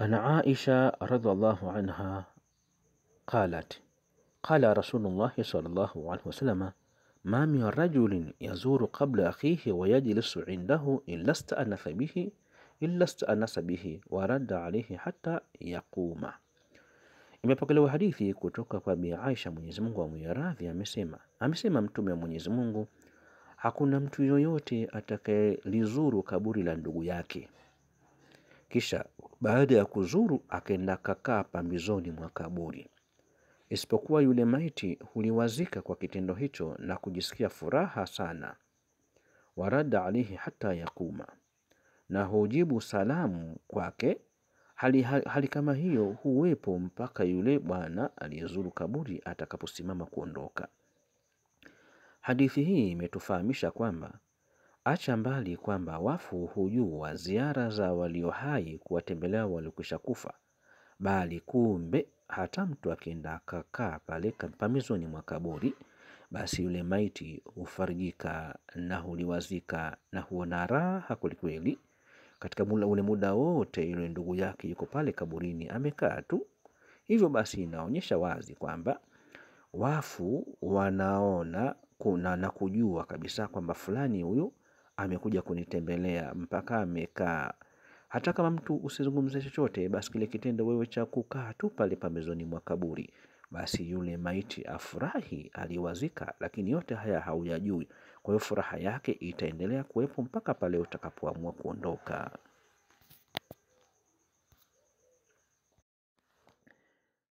عن عائشة رضي الله عنها قالت قال رسول الله صلى الله عليه وسلم ما من رجل يزور قبل أخيه ويجلس عنده إلا استأنس به ورد عليه حتى يقوم. Imepokelewa hadithi kutoka kwa Bi Aisha, Mwenyezi Mungu amwiradhi, amesema Mtume wa Mwenyezi Mungu, hakuna mtu yoyote atakayelizuru kaburi la ndugu yake, kisha baada ya kuzuru akaenda kakaa pambizoni mwa kaburi, isipokuwa yule maiti huliwazika kwa kitendo hicho na kujisikia furaha sana. Warada alihi hata yakuma, na hujibu salamu kwake. Hali kama hiyo huwepo mpaka yule bwana aliyezuru kaburi atakaposimama kuondoka. Hadithi hii imetufahamisha kwamba acha mbali kwamba wafu hujua ziara za walio hai kuwatembelea waliokwisha kufa, bali kumbe hata mtu akienda akakaa pale pambizoni mwa kaburi, basi yule maiti hufarijika na huliwazika na huona raha kwelikweli katika ule muda wote yule ndugu yake yuko pale kaburini amekaa tu. Hivyo basi inaonyesha wazi kwamba wafu wanaona na kujua kabisa kwamba fulani huyu amekuja kunitembelea mpaka amekaa. Hata kama mtu usizungumze chochote, basi kile kitendo wewe cha kukaa tu pale pambezoni mwa kaburi, basi yule maiti afurahi aliwazika, lakini yote haya hauyajui. Kwa hiyo furaha yake itaendelea kuwepo mpaka pale utakapoamua kuondoka.